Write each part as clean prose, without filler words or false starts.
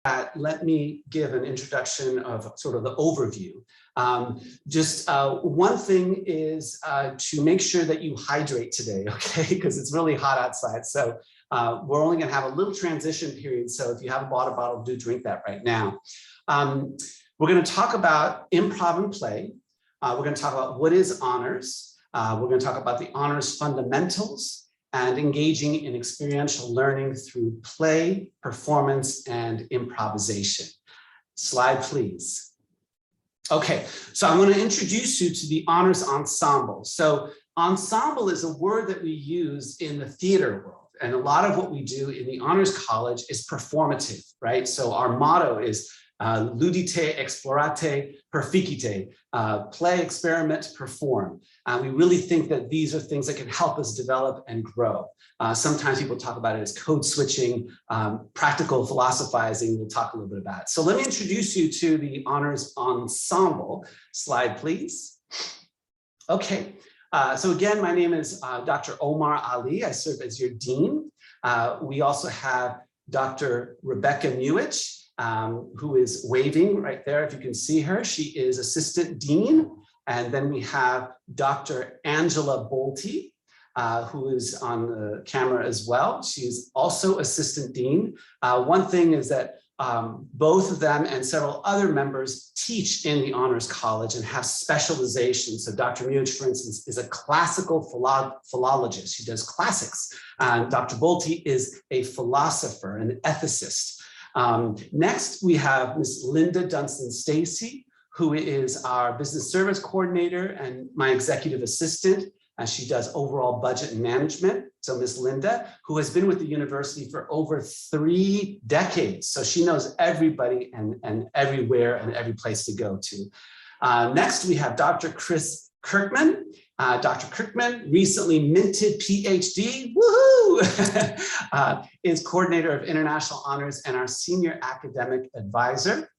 let me give an introduction of sort of the overview. One thing is to make sure that you hydrate today, okay? Because it's really hot outside. So we're only gonna have a little transition period. So if you have a water bottle, do drink that right now. We're gonna talk about improv and play. We're gonna talk about what is honors. We're gonna talk about the honors fundamentals and engaging in experiential learning through play, performance, and improvisation. Slide, please. Okay, so I'm going to introduce you to the honors ensemble. So ensemble is a word that we use in the theater world. And a lot of what we do in the Honors College is performative, right? So our motto is ludite, explorate, perficite, play, experiment, perform. We really think that these are things that can help us develop and grow. Sometimes people talk about it as code switching, practical philosophizing. We'll talk a little bit about it. So let me introduce you to the honors ensemble. Slide, please. Okay, so again, my name is Dr. Omar Ali. I serve as your dean. We also have Dr. Rebecca Newich, who is waving right there, if you can see her. She is assistant dean. And then we have Dr. Angela Bolte, who is on the camera as well. She's also assistant dean. One thing is that both of them and several other members teach in the Honors College and have specializations. So Dr. Newich, for instance, is a classical philologist. She does classics. Dr. Bolte is a philosopher, an ethicist. Next, we have Ms. Linda Dunstan Stacy, who is our business service coordinator and my executive assistant. She does overall budget and management. So Ms. Linda, who has been with the university for over 3 decades. So she knows everybody and everywhere and every place to go to. Next, we have Dr. Chris Kirkman. Dr. Kirkman, recently minted PhD, woohoo! Is coordinator of international honors and our senior academic advisor.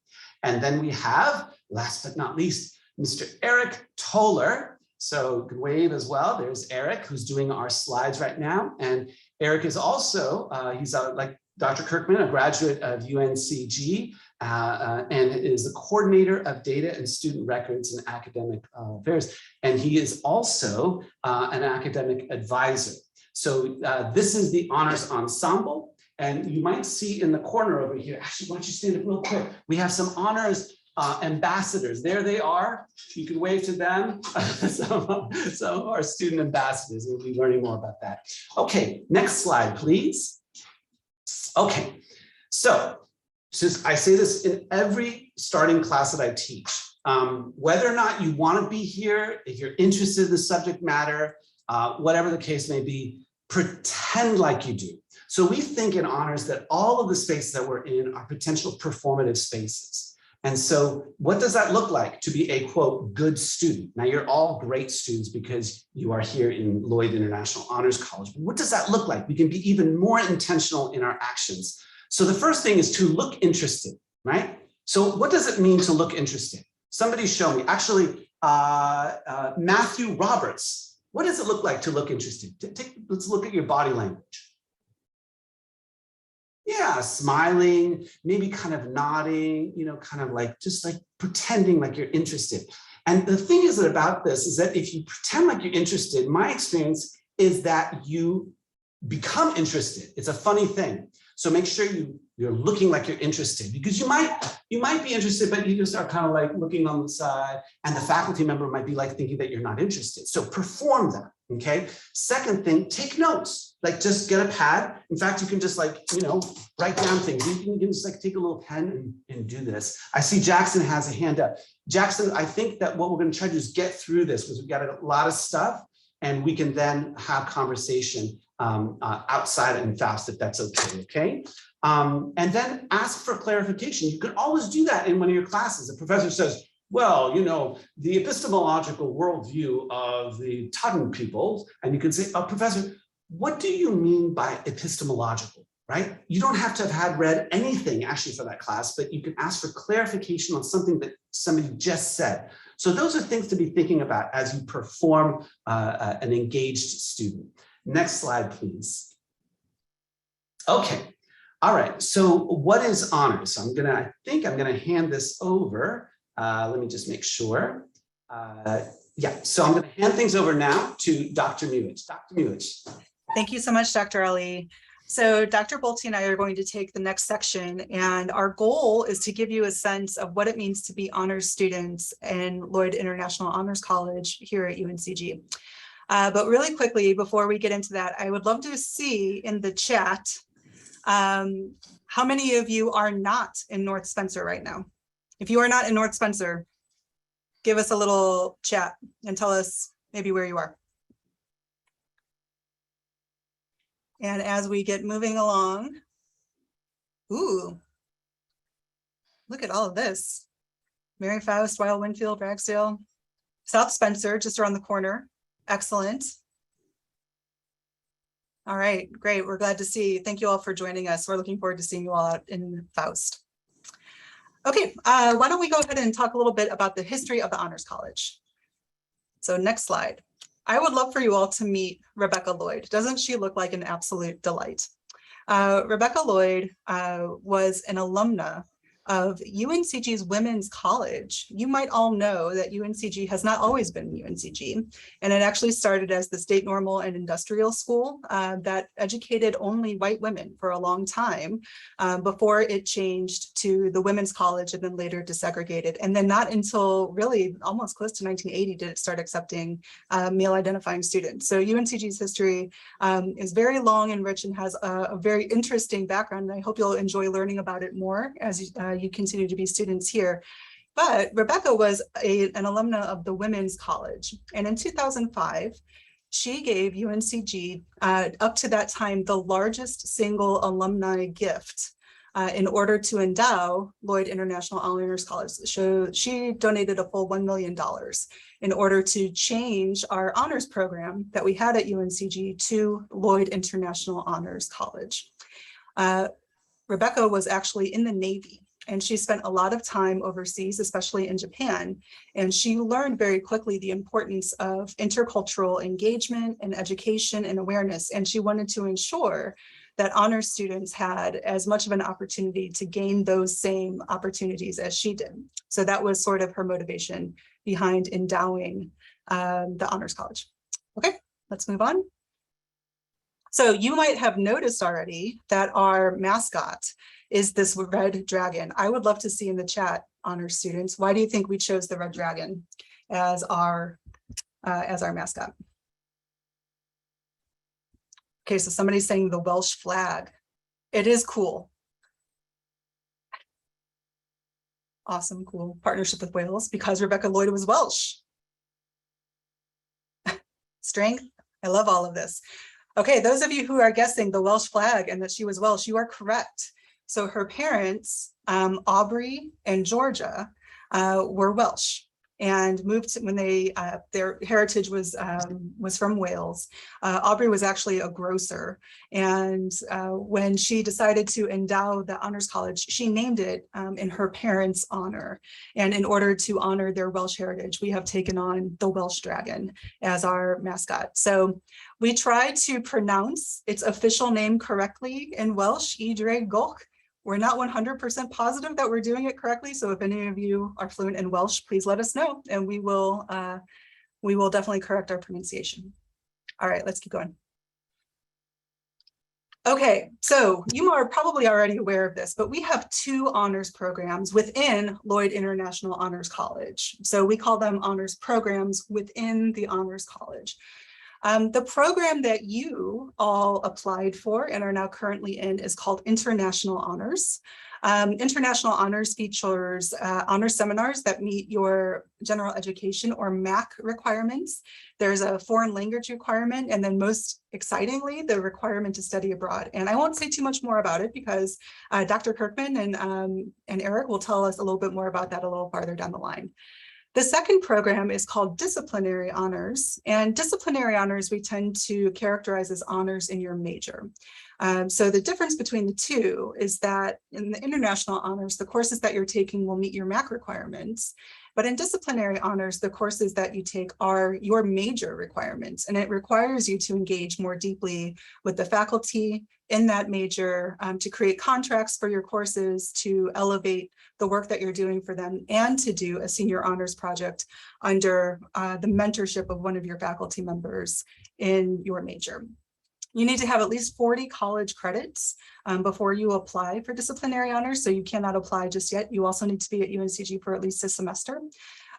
And then we have, last but not least, Mr. Eric Toller. So you can wave as well. There's Eric, who's doing our slides right now. And Eric is also, he's like Dr. Kirkman, a graduate of UNCG, and is the coordinator of data and student records and academic affairs. And he is also an academic advisor. So this is the honors ensemble. And you might see in the corner over here, actually, why don't you stand up real quick? We have some honors ambassadors. There they are. You can wave to them. some of our student ambassadors. We'll be learning more about that. Okay, next slide, please. Okay, so since I say this in every starting class that I teach, whether or not you want to be here, if you're interested in the subject matter, whatever the case may be, pretend like you do. So we think in honors that all of the spaces that we're in are potential performative spaces. And so what does that look like to be a, quote, good student? Now, you're all great students because you are here in Lloyd International Honors College. But what does that look like? We can be even more intentional in our actions. So the first thing is to look interested, right? So what does it mean to look interested? Somebody show me. Actually, Matthew Roberts, what does it look like to look interested? Let's look at your body language. Yeah, smiling, maybe kind of nodding, you know, kind of like just like pretending like you're interested. And the thing is about this is that if you pretend like you're interested, my experience is that you become interested. It's a funny thing. So make sure you're looking like you're interested, because you might be interested, but you just are kind of like looking on the side, and the faculty member might be like thinking that you're not interested. So perform that, okay? Second thing, take notes. Like just get a pad. In fact, you can just like, you know, write down things. You can just like take a little pen and do this. I see Jackson has a hand up. Jackson, I think that what we're going to try to do is get through this because we've got a lot of stuff, and we can then have conversation outside and fast if that's okay? And then ask for clarification. You can always do that in one of your classes. The professor says, well, you know, the epistemological worldview of the Tutton people, and you can say, oh, professor, what do you mean by epistemological, right? You don't have to have read anything actually for that class, but you can ask for clarification on something that somebody just said. So those are things to be thinking about as you perform an engaged student. Next slide, please. Okay, All right, so what is honors? So I think I'm gonna hand this over. Let me just make sure. Yeah, so I'm gonna hand things over now to Dr. Muich. Dr. Muich. Thank you so much, Dr. Ali. So Dr. Bolte and I are going to take the next section, and our goal is to give you a sense of what it means to be honors students in Lloyd International Honors College here at UNCG. But really quickly, before we get into that, I would love to see in the chat, how many of you are not in North Spencer right now? If you are not in North Spencer, give us a little chat and tell us maybe where you are. And as we get moving along, ooh, look at all of this. Mary Faust, Weil Winfield, Ragsdale, South Spencer, just around the corner. Excellent. All right, great. We're glad to see. Thank you all for joining us. We're looking forward to seeing you all out in Faust. Okay, why don't we go ahead and talk a little bit about the history of the Honors College. So next slide. I would love for you all to meet Rebecca Lloyd. Doesn't she look like an absolute delight? Rebecca Lloyd was an alumna of UNCG's Women's College. You might all know that UNCG has not always been UNCG, and it actually started as the State Normal and Industrial School that educated only white women for a long time before it changed to the Women's College and then later desegregated. And then not until really almost close to 1980 did it start accepting male identifying students. So UNCG's history is very long and rich and has a very interesting background. And I hope you'll enjoy learning about it more as you continue to be students here. But Rebecca was an alumna of the Women's College. And in 2005, she gave UNCG, up to that time, the largest single alumni gift in order to endow Lloyd International Honors College. So she donated a full $1 million in order to change our honors program that we had at UNCG to Lloyd International Honors College. Rebecca was actually in the Navy, and she spent a lot of time overseas, especially in Japan. And she learned very quickly the importance of intercultural engagement and education and awareness. And she wanted to ensure that honors students had as much of an opportunity to gain those same opportunities as she did. So that was sort of her motivation behind endowing the Honors College. Okay, let's move on. So you might have noticed already that our mascot is this red dragon. I would love to see in the chat, honors students, why do you think we chose the red dragon as our mascot? Okay, so somebody's saying the Welsh flag. It is cool. Awesome, cool partnership with Wales because Rebecca Lloyd was Welsh. Strength, I love all of this. Okay, those of you who are guessing the Welsh flag and that she was Welsh, you are correct. So her parents, Aubrey and Georgia, were Welsh and moved to, when they their heritage was from Wales. Aubrey was actually a grocer, and when she decided to endow the Honors College, she named it in her parents' honor. And in order to honor their Welsh heritage, we have taken on the Welsh dragon as our mascot. So we tried to pronounce its official name correctly in Welsh, Idre Goch. We're not 100% positive that we're doing it correctly. So if any of you are fluent in Welsh, please let us know, and we will definitely correct our pronunciation. All right, let's keep going. Okay, so you are probably already aware of this, but we have two honors programs within Lloyd International Honors College. So we call them honors programs within the Honors College. The program that you all applied for and are now currently in is called International Honors. International Honors features honor seminars that meet your general education or MAC requirements. There's a foreign language requirement, and then most excitingly, the requirement to study abroad. And I won't say too much more about it because Dr. Kirkman and Eric will tell us a little bit more about that a little farther down the line. The second program is called Disciplinary Honors, and Disciplinary Honors we tend to characterize as honors in your major. So the difference between the two is that in the International Honors, the courses that you're taking will meet your MAC requirements, but in Disciplinary Honors, the courses that you take are your major requirements, and it requires you to engage more deeply with the faculty in that major, to create contracts for your courses, to elevate the work that you're doing for them, and to do a senior honors project under the mentorship of one of your faculty members in your major. You need to have at least 40 college credits before you apply for disciplinary honors, so you cannot apply just yet. You also need to be at UNCG for at least a semester.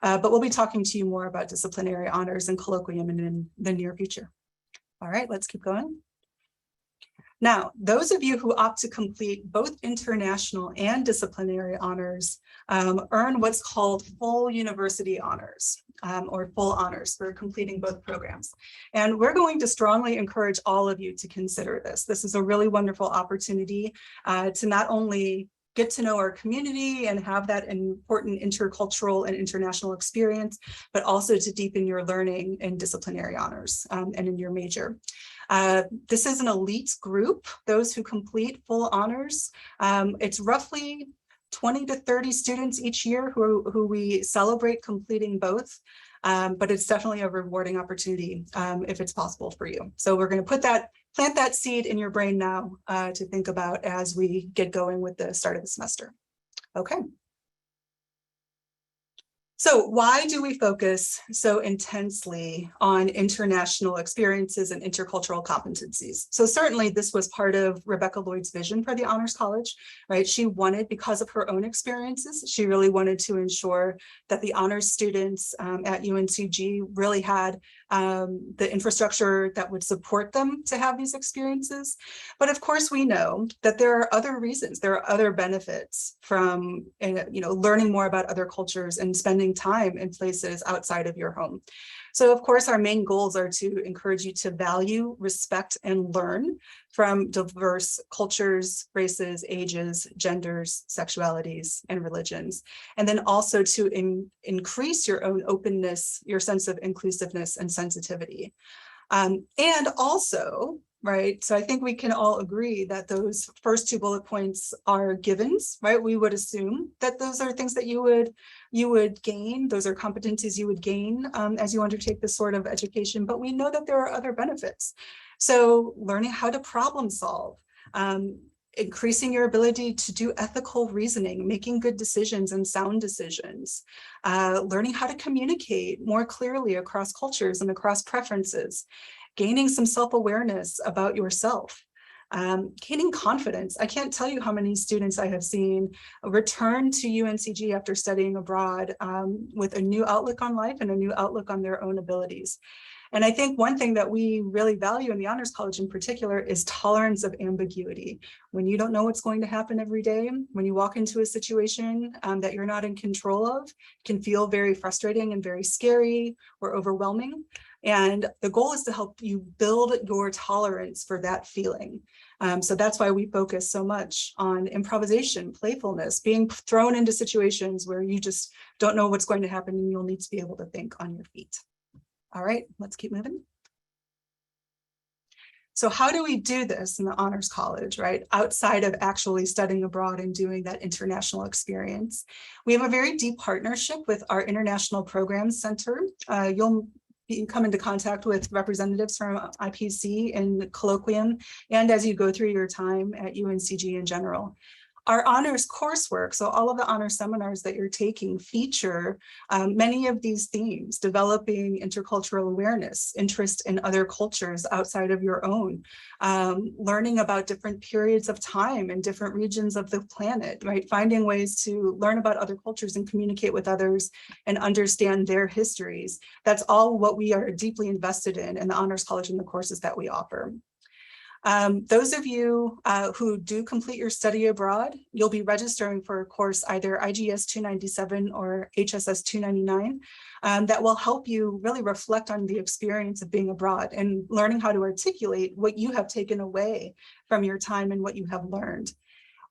But we'll be talking to you more about disciplinary honors and colloquium in the near future. All right, let's keep going. Now, those of you who opt to complete both international and disciplinary honors earn what's called full university honors, or full honors for completing both programs. And we're going to strongly encourage all of you to consider this. This is a really wonderful opportunity to not only get to know our community and have that important intercultural and international experience, but also to deepen your learning in disciplinary honors and in your major. This is an elite group, those who complete full honors. It's roughly 20 to 30 students each year who we celebrate completing both, but it's definitely a rewarding opportunity if it's possible for you. So we're going to plant that seed in your brain now to think about as we get going with the start of the semester. Okay. So why do we focus so intensely on international experiences and intercultural competencies? So certainly this was part of Rebecca Lloyd's vision for the Honors College, right? She wanted, because of her own experiences, she really wanted to ensure that the honors students at UNCG really had the infrastructure that would support them to have these experiences. But of course, we know that there are other reasons, there are other benefits from learning more about other cultures and spending time in places outside of your home. So of course, our main goals are to encourage you to value, respect, and learn from diverse cultures, races, ages, genders, sexualities, and religions. And then also to increase your own openness, your sense of inclusiveness and sensitivity. And also, right, so I think we can all agree that those first two bullet points are givens, right? We would assume that those are things that you would gain, those are competencies you would gain as you undertake this sort of education, but we know that there are other benefits. So learning how to problem solve, increasing your ability to do ethical reasoning, making good decisions and sound decisions, learning how to communicate more clearly across cultures and across preferences, gaining some self-awareness about yourself, gaining confidence. I can't tell you how many students I have seen return to UNCG after studying abroad with a new outlook on life and a new outlook on their own abilities. And I think one thing that we really value in the Honors College in particular is tolerance of ambiguity. When you don't know what's going to happen every day, when you walk into a situation that you're not in control of, it can feel very frustrating and very scary or overwhelming. And the goal is to help you build your tolerance for that feeling. So that's why we focus so much on improvisation, playfulness, being thrown into situations where you just don't know what's going to happen and you'll need to be able to think on your feet. All right, let's keep moving. So how do we do this in the Honors College, right? Outside of actually studying abroad and doing that international experience. We have a very deep partnership with our International Programs Center. You'll come into contact with representatives from IPC and Colloquium, and as you go through your time at UNCG in general. Our honors coursework, so all of the honors seminars that you're taking feature many of these themes: developing intercultural awareness, interest in other cultures outside of your own, learning about different periods of time in different regions of the planet, right? Finding ways to learn about other cultures and communicate with others and understand their histories. That's all what we are deeply invested in the Honors College and the courses that we offer. Those of you who do complete your study abroad, you'll be registering for a course, either IGS 297 or HSS 299, that will help you really reflect on the experience of being abroad and learning how to articulate what you have taken away from your time and what you have learned.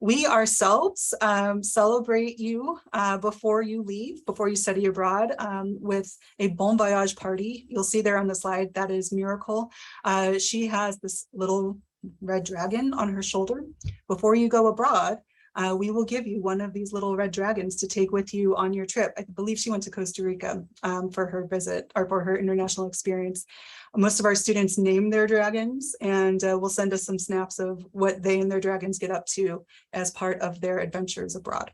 We ourselves celebrate you before you leave, before you study abroad, with a bon voyage party. You'll see there on the slide, that is Miracle. She has this little red dragon on her shoulder. Before you go abroad, we will give you one of these little red dragons to take with you on your trip. I believe she went to Costa Rica for her visit or for her international experience. Most of our students name their dragons and will send us some snaps of what they and their dragons get up to as part of their adventures abroad.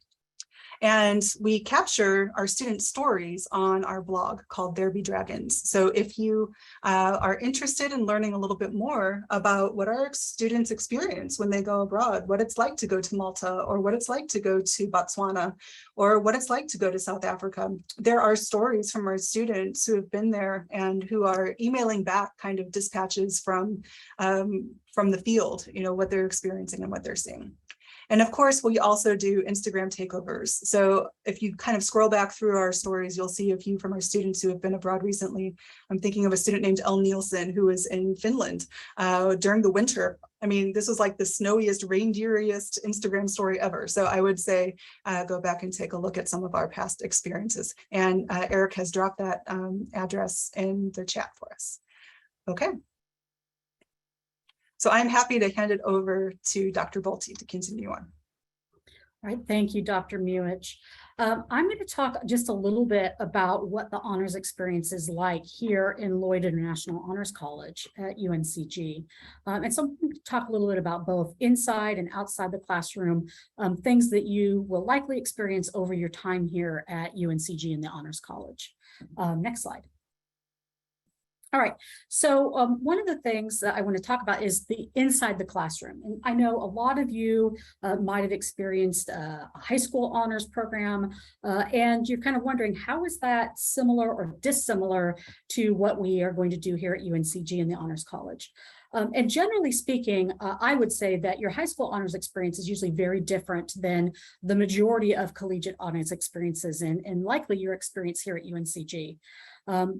And we capture our student stories on our blog called There Be Dragons. So if you are interested in learning a little bit more about what our students experience when they go abroad, what it's like to go to Malta, or what it's like to go to Botswana, or what it's like to go to South Africa, there are stories from our students who have been there and who are emailing back kind of dispatches from the field, you know, what they're experiencing and what they're seeing. And of course, we also do Instagram takeovers. So if you kind of scroll back through our stories, you'll see a few from our students who have been abroad recently. I'm thinking of a student named Elle Nielsen, who was in Finland during the winter. I mean, this was like the snowiest, reindeeriest Instagram story ever. So I would say go back and take a look at some of our past experiences. And Eric has dropped that address in the chat for us. Okay. So I'm happy to hand it over to Dr. Bolte to continue on. All right, thank you, Dr. Muich. I'm going to talk just a little bit about what the honors experience is like here in Lloyd International Honors College at UNCG. And so I'm going to talk a little bit about both inside and outside the classroom, things that you will likely experience over your time here at UNCG in the Honors College. Next slide. All right, so one of the things that I want to talk about is the inside the classroom. And I know a lot of you might have experienced a high school honors program, and you're kind of wondering, how is that similar or dissimilar to what we are going to do here at UNCG in the Honors College? And generally speaking, I would say that your high school honors experience is usually very different than the majority of collegiate honors experiences and likely your experience here at UNCG.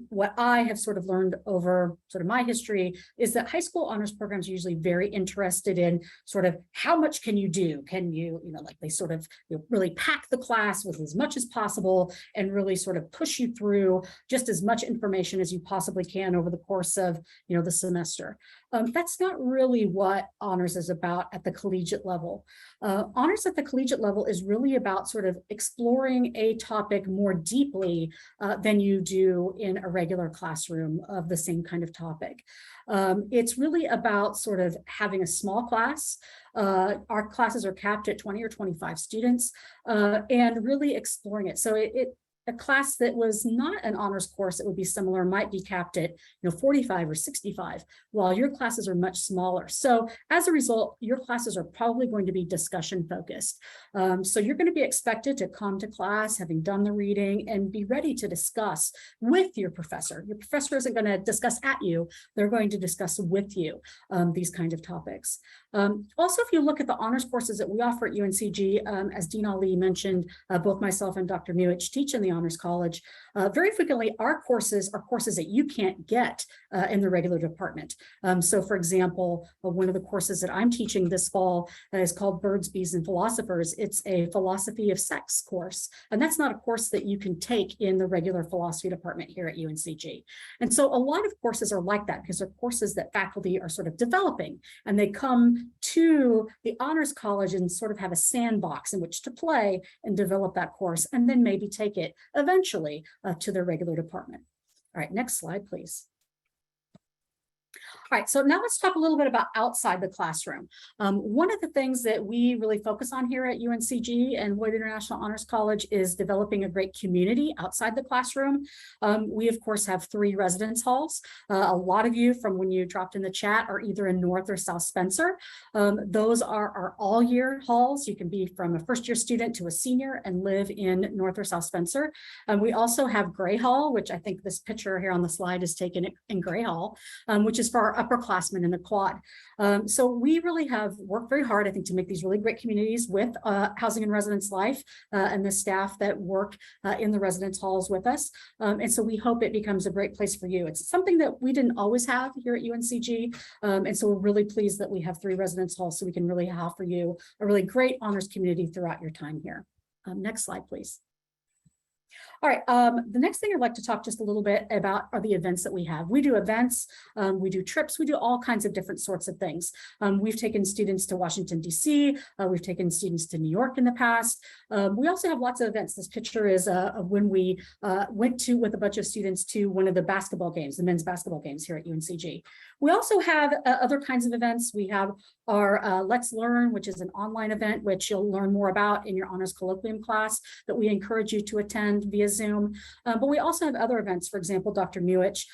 What I have sort of learned over sort of my history is that high school honors programs are usually very interested in sort of how much can you do? Can you, like they sort of really pack the class with as much as possible and really sort of push you through just as much information as you possibly can over the course of, the semester. That's not really what honors is about at the collegiate level. Honors at the collegiate level is really about sort of exploring a topic more deeply than you do in a regular classroom of the same kind of topic. It's really about sort of having a small class. Our classes are capped at 20 or 25 students and really exploring it. So a class that was not an honors course that would be similar might be capped at 45 or 65, while your classes are much smaller. So as a result, your classes are probably going to be discussion focused. So you're going to be expected to come to class having done the reading and be ready to discuss with your professor. Your professor isn't going to discuss at you, they're going to discuss with you these kind of topics. Also, if you look at the honors courses that we offer at UNCG, as Dean Ali mentioned, both myself and Dr. Muich teach in the Honors College. Very frequently, our courses are courses that you can't get in the regular department. So for example, one of the courses that I'm teaching this fall is called Birds, Bees, and Philosophers. It's a philosophy of sex course. And that's not a course that you can take in the regular philosophy department here at UNCG. And so a lot of courses are like that because they're courses that faculty are sort of developing, and they come to the Honors College and sort of have a sandbox in which to play and develop that course, and then maybe take it eventually to their regular department. All right, next slide, please. All right, so now let's talk a little bit about outside the classroom. One of the things that we really focus on here at UNCG and Lloyd International Honors College is developing a great community outside the classroom. We, of course, have 3 residence halls. A lot of you from when you dropped in the chat are either in North or South Spencer. Those are our all-year halls. You can be from a first-year student to a senior and live in North or South Spencer. We also have Gray Hall, which I think this picture here on the slide is taken in Gray Hall, which is for our upperclassmen in the quad. So we really have worked very hard, I think, to make these really great communities with Housing and Residence Life and the staff that work in the residence halls with us. And so we hope it becomes a great place for you. It's something that we didn't always have here at UNCG. And so we're really pleased that we have 3 residence halls so we can really offer you a really great honors community throughout your time here. Next slide, please. All right, the next thing I'd like to talk just a little bit about are the events that we have. We do events, we do trips, we do all kinds of different sorts of things. We've taken students to Washington, D.C., we've taken students to New York in the past. We also have lots of events. This picture is of when we went with a bunch of students to one of the basketball games, the men's basketball games here at UNCG. We also have other kinds of events. We have our Let's Learn, which is an online event, which you'll learn more about in your honors colloquium class that we encourage you to attend via Zoom. But we also have other events. For example, Dr. Muich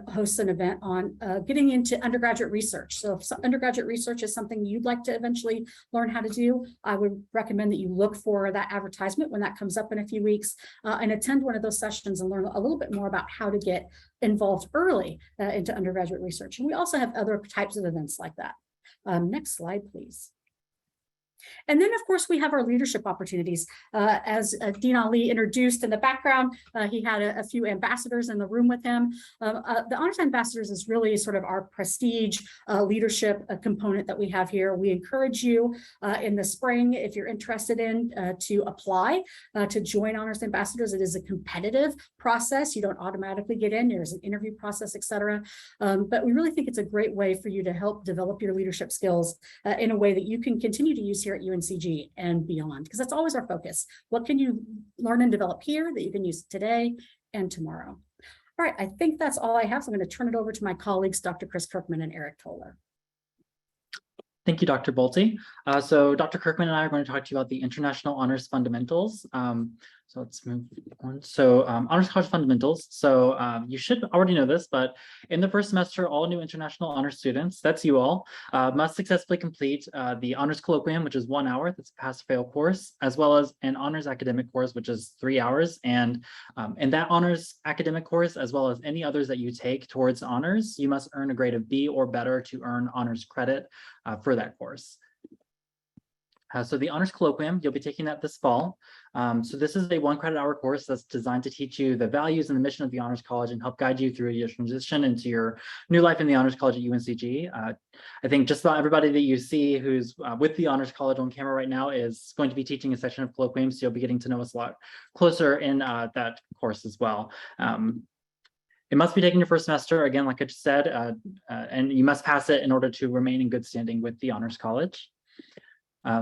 hosts an event on getting into undergraduate research. So if undergraduate research is something you'd like to eventually learn how to do, I would recommend that you look for that advertisement when that comes up in a few weeks and attend one of those sessions and learn a little bit more about how to get involved early into undergraduate research. And we also have other types of events like that. Next slide, please. And then, of course, we have our leadership opportunities. As Dean Ali introduced in the background, he had a few ambassadors in the room with him. The Honors Ambassadors is really sort of our prestige leadership component that we have here. We encourage you in the spring, if you're interested in, to apply to join Honors Ambassadors. It is a competitive process. You don't automatically get in. There's an interview process, et cetera. But we really think it's a great way for you to help develop your leadership skills in a way that you can continue to use here at UNCG and beyond, because that's always our focus. What can you learn and develop here that you can use today and tomorrow? All right, I think that's all I have. So I'm going to turn it over to my colleagues, Dr. Chris Kirkman and Eric Toller. Thank you, Dr. Bolte. So Dr. Kirkman and I are going to talk to you about the International Honors Fundamentals. So let's move on. So Honors College Fundamentals. So you should already know this, but in the first semester, all new International Honors students, that's you all, must successfully complete the Honors Colloquium, which is 1 hour, that's a pass-fail course, as well as an Honors Academic course, which is 3 hours. And in that Honors Academic course, as well as any others that you take towards honors, you must earn a grade of B or better to earn honors credit for that course. So the Honors Colloquium, you'll be taking that this fall. So this is a 1 credit hour course that's designed to teach you the values and the mission of the Honors College and help guide you through your transition into your new life in the Honors College at UNCG. I think just about everybody that you see who's with the Honors College on camera right now is going to be teaching a section of Colloquium, so you'll be getting to know us a lot closer in that course as well. It must be taken your first semester, again, like I just said, and you must pass it in order to remain in good standing with the Honors College.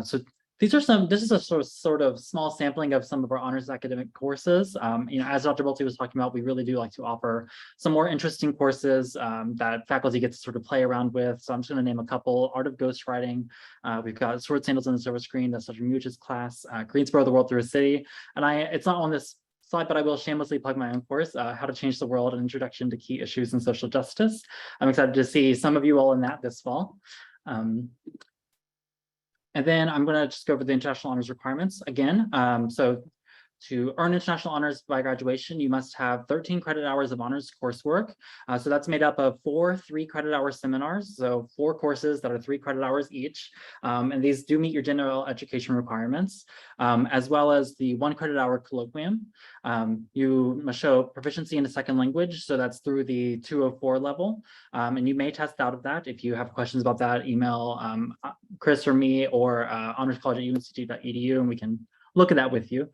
So this is a sort of small sampling of some of our honors academic courses. As Dr. Bolte was talking about, we really do like to offer some more interesting courses that faculty gets to sort of play around with. So I'm just going to name a couple: Art of Ghostwriting. We've got Sword Sandals on the Silver Screen, that's Dr. Muich's class, Greensboro, The World Through a City. And it's not on this slide, but I will shamelessly plug my own course, How to Change the World, an Introduction to Key Issues in Social Justice. I'm excited to see some of you all in that this fall. And then I'm going to just go over the international honors requirements again. So to earn international honors by graduation, you must have 13 credit hours of honors coursework. So that's made up of 4 3-credit hour seminars. So 4 courses that are 3 credit hours each. And these do meet your general education requirements, as well as the 1 credit hour colloquium. You must show proficiency in a second language. So that's through the 204 level. And you may test out of that. If you have questions about that, email Chris or me or honorscollege@uncg.edu, and we can look at that with you.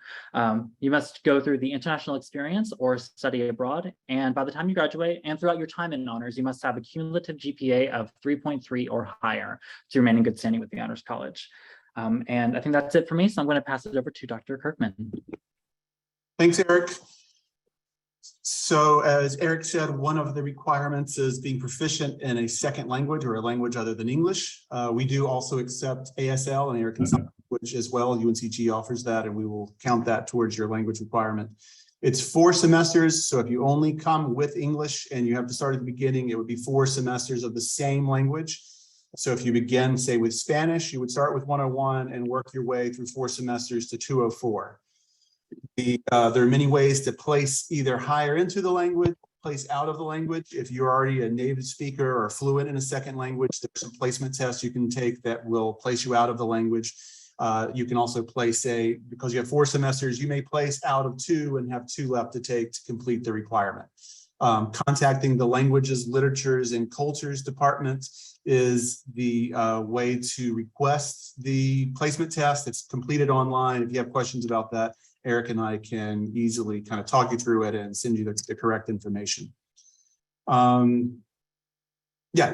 You must go through the international experience or study abroad. And by the time you graduate and throughout your time in honors, you must have a cumulative GPA of 3.3 or higher to remain in good standing with the Honors College. And I think that's it for me. So I'm going to pass it over to Dr. Kirkman. Thanks, Eric. So as Eric said, one of the requirements is being proficient in a second language or a language other than English. We do also accept ASL and American Sign Language as well. UNCG offers that, and we will count that towards your language requirement. It's 4 semesters, so if you only come with English and you have to start at the beginning, it would be 4 semesters of the same language. So if you begin, say, with Spanish, you would start with 101 and work your way through 4 semesters to 204. There are many ways to place either higher into the language, place out of the language. If you're already a native speaker or fluent in a second language, there's some placement tests you can take that will place you out of the language. You can also place because you have 4 semesters, you may place out of 2 and have 2 left to take to complete the requirement. Contacting the Languages, Literatures, and Cultures Department is the way to request the placement test. It's completed online. If you have questions about that, Eric and I can easily kind of talk you through it and send you the correct information. I'm going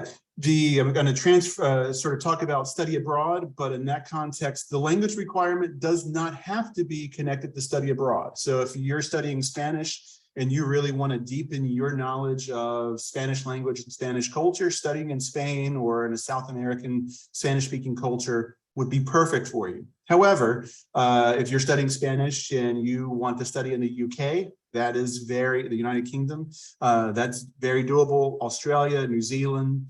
to sort of talk about study abroad, but in that context, the language requirement does not have to be connected to study abroad. So if you're studying Spanish and you really want to deepen your knowledge of Spanish language and Spanish culture, studying in Spain or in a South American Spanish-speaking culture would be perfect for you. However, if you're studying Spanish and you want to study in the UK, that is the United Kingdom, that's very doable. Australia, New Zealand,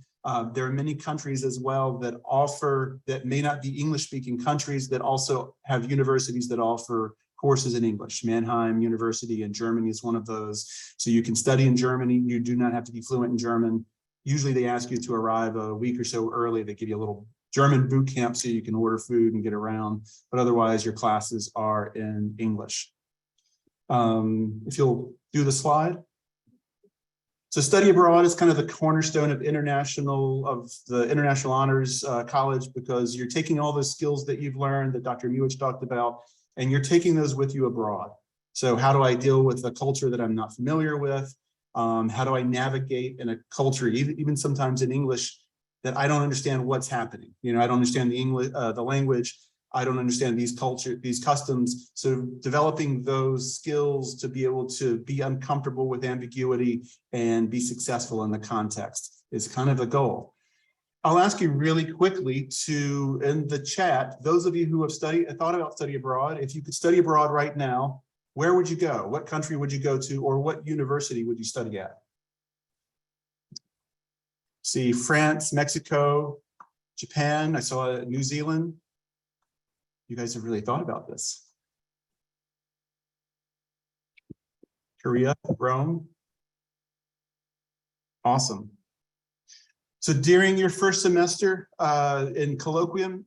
there are many countries as well that may not be English-speaking countries that also have universities that offer courses in English. Mannheim University in Germany is one of those. So you can study in Germany. You do not have to be fluent in German. Usually they ask you to arrive a week or so early. They give you a little German boot camp so you can order food and get around. But otherwise, your classes are in English. If you'll do the slide. So study abroad is kind of the cornerstone of the International Honors College, because you're taking all those skills that you've learned that Dr. Muich talked about, and you're taking those with you abroad. So how do I deal with a culture that I'm not familiar with? How do I navigate in a culture, even sometimes in English, that I don't understand what's happening? You know, I don't understand the English, the language. I don't understand these customs. So developing those skills to be able to be uncomfortable with ambiguity and be successful in the context is kind of a goal. I'll ask you really quickly to, in the chat, those of you who have thought about study abroad, if you could study abroad right now, where would you go? What country would you go to, or what university would you study at? See, France, Mexico, Japan. I saw New Zealand. You guys have really thought about this. Korea, Rome. Awesome. So during your first semester in Colloquium,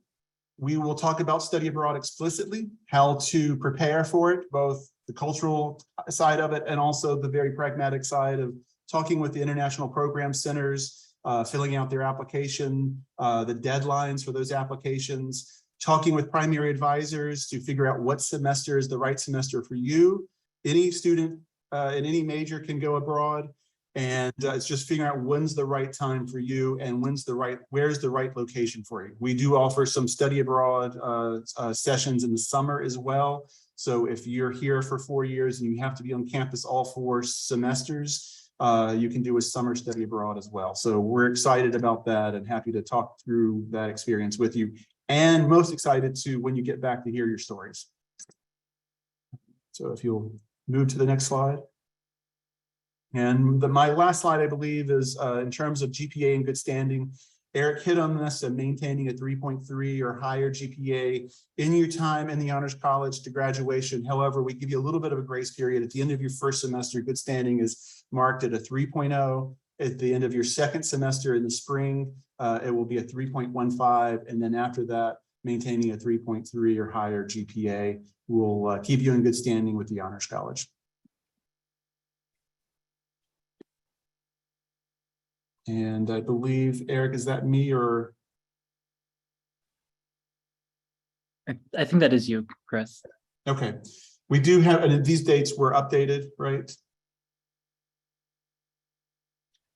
we will talk about study abroad explicitly, how to prepare for it, both the cultural side of it and also the very pragmatic side of talking with the international program centers, filling out their application, the deadlines for those applications, talking with primary advisors to figure out what semester is the right semester for you. Any student in any major can go abroad. And it's just figuring out when's the right time for you and where's the right location for you. We do offer some study abroad sessions in the summer as well. So if you're here for 4 years and you have to be on campus all 4 semesters, you can do a summer study abroad as well. So we're excited about that and happy to talk through that experience with you. And most excited to when you get back to hear your stories. So if you'll move to the next slide. And my last slide, I believe, is in terms of GPA and good standing. Eric hit on this and maintaining a 3.3 or higher GPA in your time in the Honors College to graduation. However, we give you a little bit of a grace period. At the end of your first semester, good standing is marked at a 3.0. At the end of your second semester in the spring, it will be a 3.15. And then after that, maintaining a 3.3 or higher GPA will keep you in good standing with the Honors College. And I believe, Eric, is that me or? I think that is you, Chris. Okay. We do have, and these dates were updated, right?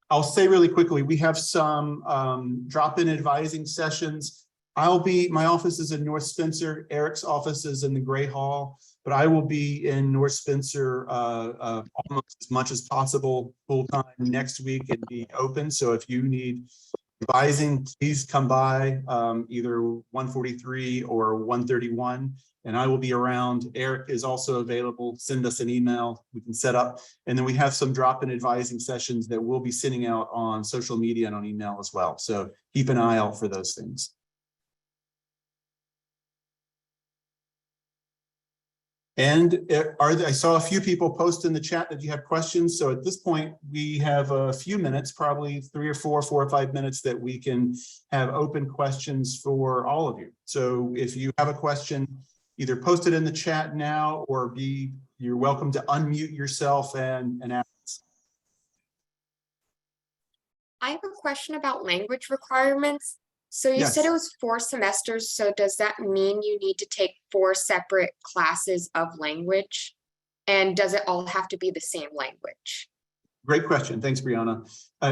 I'll say really quickly, we have some drop-in advising sessions. My office is in North Spencer. Eric's office is in the Gray Hall, but I will be in North Spencer almost as much as possible full-time next week and be open. So if you need advising, please come by either 143 or 131, and I will be around. Eric is also available. Send us an email. We can set up. And then we have some drop-in advising sessions that we'll be sending out on social media and on email as well. So keep an eye out for those things. And I saw a few people post in the chat that you have questions. So at this point, we have a few minutes, probably 3 or 4 or 5 minutes that we can have open questions for all of you. So if you have a question, either post it in the chat now or you're welcome to unmute yourself and ask. I have a question about language requirements. So you said Yes. it was 4 semesters. So does that mean you need to take 4 separate classes of language? And does it all have to be the same language? Great question. Thanks, Brianna.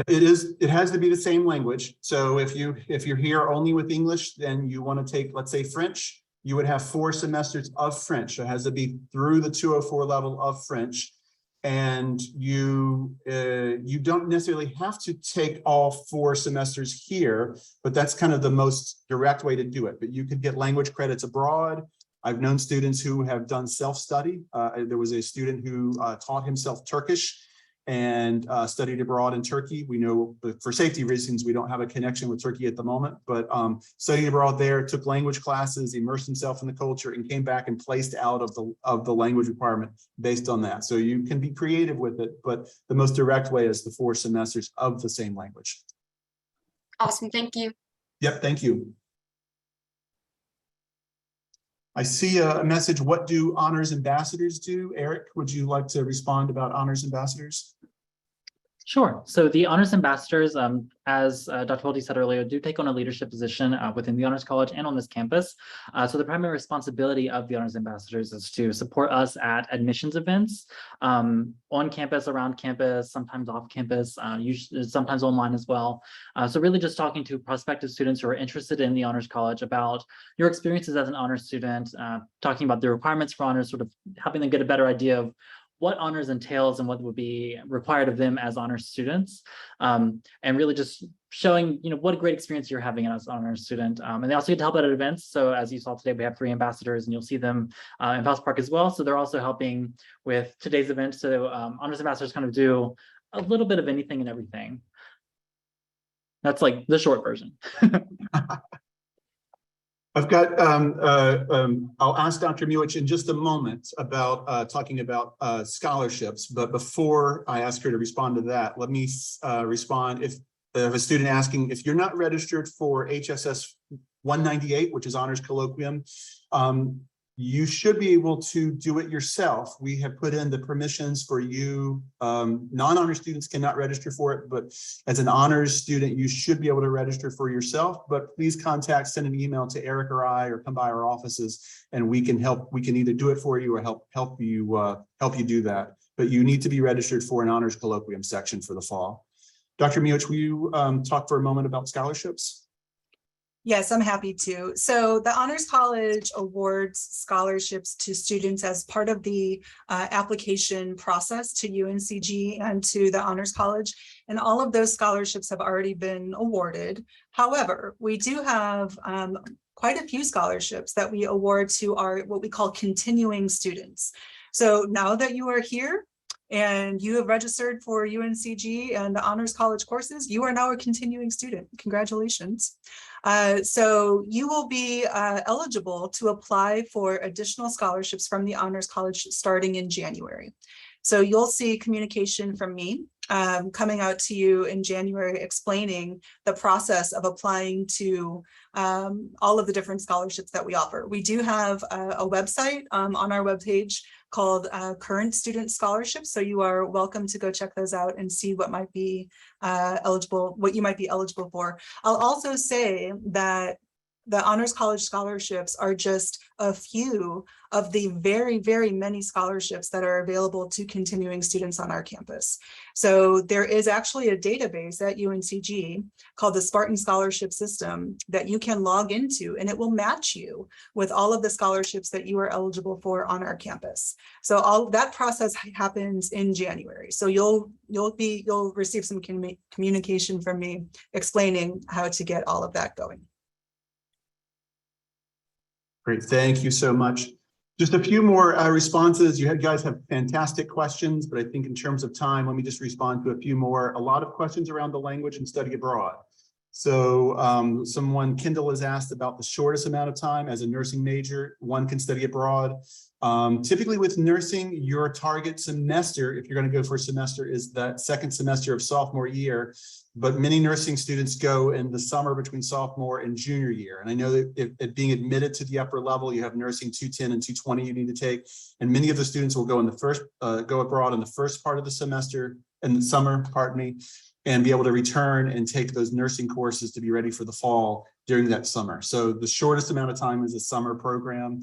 It has to be the same language. So if you're here only with English, then you want to take, let's say, French, you would have 4 semesters of French. So it has to be through the 204 level of French. And you don't necessarily have to take all 4 semesters here, but that's kind of the most direct way to do it. But you could get language credits abroad. I've known students who have done self-study. There was a student who taught himself Turkish and studied abroad in Turkey. We know for safety reasons, we don't have a connection with Turkey at the moment, but studied abroad there, took language classes, immersed himself in the culture, and came back and placed out of the language requirement based on that. So you can be creative with it, but the most direct way is the 4 semesters of the same language. Awesome, thank you. Yep, thank you. I see a message. What do honors ambassadors do? Eric, would you like to respond about honors ambassadors? Sure. So the honors ambassadors, as Dr. Bolte said earlier, do take on a leadership position within the Honors College and on this campus. So the primary responsibility of the honors ambassadors is to support us at admissions events on campus, around campus, sometimes off campus, usually sometimes online as well. So really just talking to prospective students who are interested in the Honors College about your experiences as an honors student, talking about the requirements for honors, sort of helping them get a better idea of what honors entails and what would be required of them as honors students, and really just showing, what a great experience you're having as an honors student. And they also get to help out at events. So as you saw today, we have 3 ambassadors, and you'll see them in Palace Park as well. So they're also helping with today's event. So honors ambassadors kind of do a little bit of anything and everything. That's like the short version. I've got, I'll ask Dr. Muich in just a moment about talking about scholarships, but before I ask her to respond to that, let me respond. If a student asking, if you're not registered for HSS 198, which is Honors Colloquium, you should be able to do it yourself. We have put in the permissions for you. Non-honor students cannot register for it, but as an honors student, you should be able to register for yourself. But please send an email to Eric or I, or come by our offices, and we can help. We can either do it for you or help you do that. But you need to be registered for an honors colloquium section for the fall. Dr. Muich, will you talk for a moment about scholarships? Yes, I'm happy to. So the Honors College awards scholarships to students as part of the application process to UNCG and to the Honors College. And all of those scholarships have already been awarded. However, we do have quite a few scholarships that we award to our what we call continuing students. So now that you are here, and you have registered for UNCG and the Honors College courses, you are now a continuing student. Congratulations. So you will be eligible to apply for additional scholarships from the Honors College starting in January. So you'll see communication from me coming out to you in January explaining the process of applying to all of the different scholarships that we offer. We do have a website on our webpage called Current Student Scholarships. So you are welcome to go check those out and see what might be what you might be eligible for. I'll also say that the Honors College scholarships are just a few of the very, very many scholarships that are available to continuing students on our campus. So there is actually a database at UNCG called the Spartan Scholarship System that you can log into, and it will match you with all of the scholarships that you are eligible for on our campus. So all that process happens in January. So you'll receive some communication from me explaining how to get all of that going. Great, thank you so much. Just a few more responses. You guys have fantastic questions, but I think in terms of time, let me just respond to a few more. A lot of questions around the language and study abroad. So Kendall has asked about the shortest amount of time as a nursing major one can study abroad. Typically with nursing, your target semester, if you're going to go for a semester, is that second semester of sophomore year. But many nursing students go in the summer between sophomore and junior year. And I know that if being admitted to the upper level, you have nursing 210 and 220 you need to take. And many of the students will go in the first, go abroad in the first part of the semester, in the summer, pardon me. and be able to return and take those nursing courses to be ready for the fall during that summer. So the shortest amount of time is a summer program.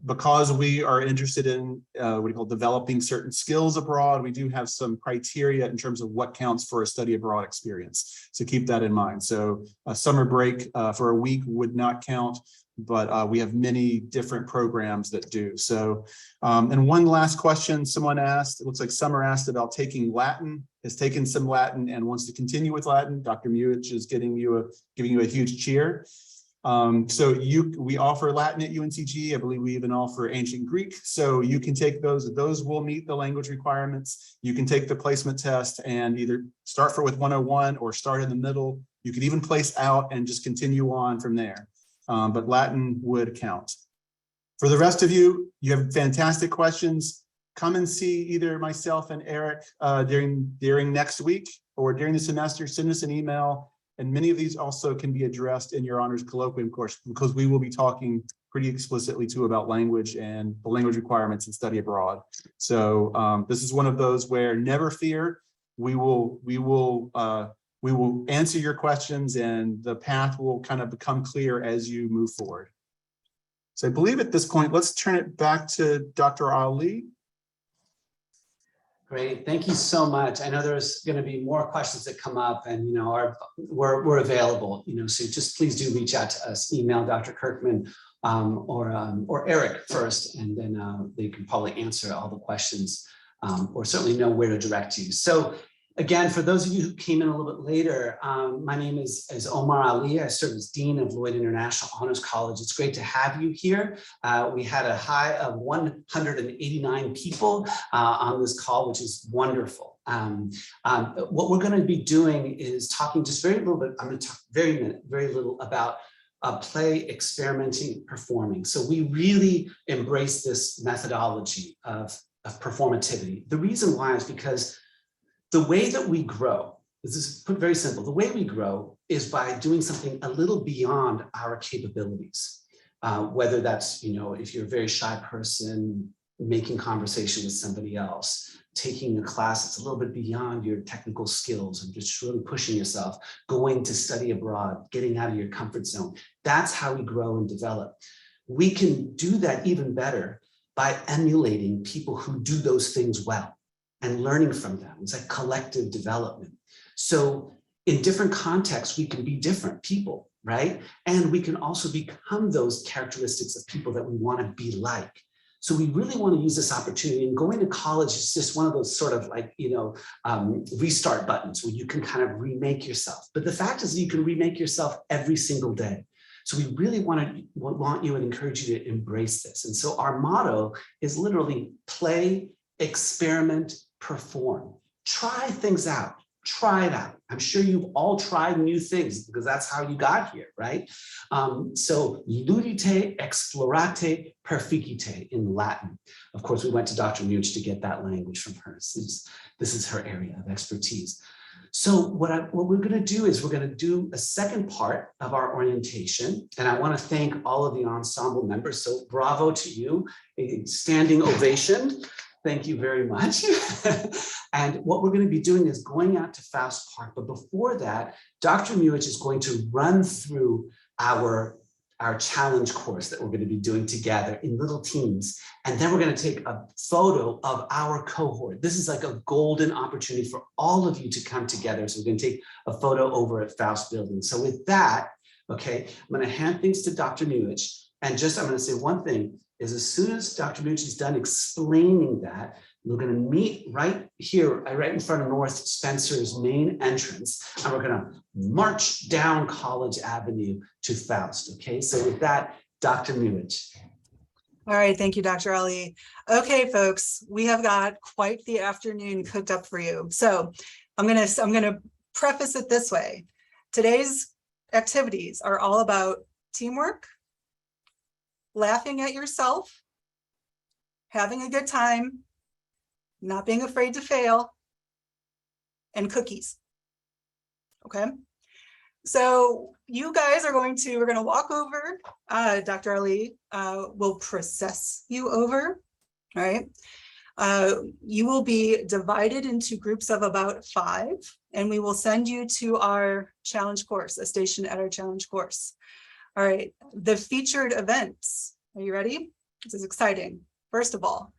Because we are interested in what we call developing certain skills abroad, we do have some criteria in terms of what counts for a study abroad experience. So keep that in mind. So a summer break for a week would not count, but we have many different programs that do. So, and one last question someone asked, it looks like Summer asked about taking Latin, has taken some Latin and wants to continue with Latin. Dr. Muich is giving you a huge cheer. So we offer Latin at UNCG. I believe we even offer ancient Greek. So you can take those will meet the language requirements. You can take the placement test and either start with 101 or start in the middle. You could even place out and just continue on from there. But Latin would count. For the rest of you, you have fantastic questions. Come and see either myself and Eric during next week or during the semester. Send us an email. And many of these also can be addressed in your honors colloquium course, because we will be talking pretty explicitly too about language and the language requirements and study abroad. So this is one of those where never fear, we will answer your questions and the path will kind of become clear as you move forward. So I believe at this point, let's turn it back to Dr. Ali. Great, thank you so much. I know there's going to be more questions that come up, and we're available. So just please do reach out to us. Email Dr. Kirkman or Eric first, and then they can probably answer all the questions or certainly know where to direct you. So again, for those of you who came in a little bit later, my name is Omar Ali. I serve as Dean of Lloyd International Honors College. It's great to have you here. We had a high of 189 people on this call, which is wonderful. What we're going to be doing is talking just very little bit, I'm going to talk very little about play, experimenting, performing. So we really embrace this methodology of performativity. The reason why is because the way that we grow, this is put very simple, the way we grow is by doing something a little beyond our capabilities. Whether that's, if you're a very shy person, making conversation with somebody else, taking a class that's a little bit beyond your technical skills and just really pushing yourself, going to study abroad, getting out of your comfort zone. That's how we grow and develop. We can do that even better by emulating people who do those things well and learning from them. It's like collective development. So in different contexts, we can be different people, right? And we can also become those characteristics of people that we want to be like. So we really want to use this opportunity, and going to college is just one of those sort of like, restart buttons where you can kind of remake yourself. But the fact is that you can remake yourself every single day. So we really want you and encourage you to embrace this. And so our motto is literally play, experiment, perform. Try things out. Try it out. I'm sure you've all tried new things because that's how you got here, right? So ludite, explorate, perficite in Latin. Of course, we went to Dr. Muich to get that language from her. This is her area of expertise. So what we're going to do is we're going to do a second part of our orientation. And I want to thank all of the ensemble members. So bravo to you, a standing ovation. Thank you very much. And what we're going to be doing is going out to Faust Park. But before that, Dr. Muich is going to run through our challenge course that we're going to be doing together in little teams. And then we're going to take a photo of our cohort. This is like a golden opportunity for all of you to come together. So we're going to take a photo over at Faust Building. So with that, okay, I'm going to hand things to Dr. Muich. And I'm going to say one thing. Is as soon as Dr. Muich is done explaining that, we're going to meet right here, right in front of North Spencer's main entrance, and we're going to march down College Avenue to Faust. Okay, so with that, Dr. Muich. All right, thank you, Dr. Ali. Okay, folks, we have got quite the afternoon cooked up for you. So I'm gonna preface it this way. Today's activities are all about teamwork, laughing at yourself, having a good time, not being afraid to fail, and cookies. Okay. So you guys are we're going to walk over, Dr. Ali will process you over, all right? You will be divided into groups of about 5, and we will send you to our challenge course, a station at our challenge course. All right, the featured events. Are you ready? This is exciting. First of all,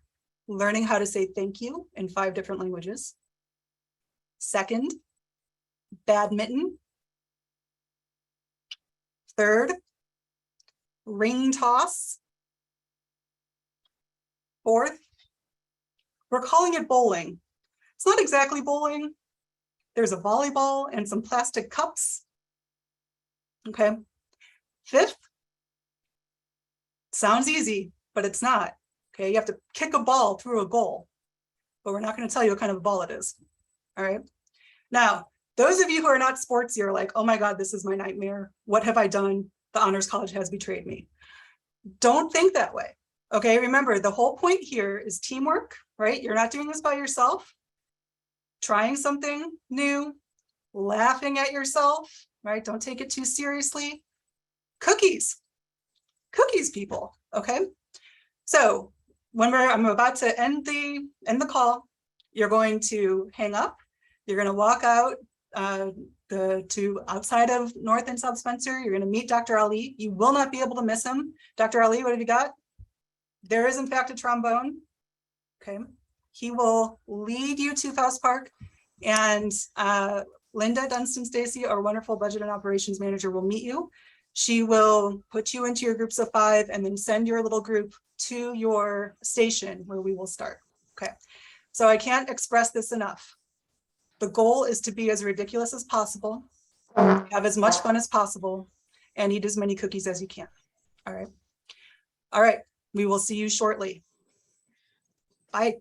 learning how to say thank you in 5 different languages. Second, badminton. Third, ring toss. Fourth, we're calling it bowling. It's not exactly bowling. There's a volleyball and some plastic cups. Okay. Fifth, sounds easy, but it's not. Okay, you have to kick a ball through a goal, but we're not going to tell you what kind of ball it is. All right. Now, those of you who are not sportsy are like, oh my God, this is my nightmare. What have I done? The Honors College has betrayed me. Don't think that way. Okay, remember, the whole point here is teamwork, right? You're not doing this by yourself. Trying something new, laughing at yourself, right? Don't take it too seriously. Cookies, people, okay? So when I'm about to end the call, you're going to hang up. You're going to walk out to outside of North and South Spencer. You're going to meet Dr. Ali. You will not be able to miss him. Dr. Ali, what have you got? There is in fact a trombone. Okay, he will lead you to Faust Park, and Linda Dunstan Stacy, our wonderful budget and operations manager, will meet you. She will put you into your groups of 5 and then send your little group to your station where we will start. Okay, so I can't express this enough. The goal is to be as ridiculous as possible, have as much fun as possible, and eat as many cookies as you can. All right. All right. We will see you shortly. Bye.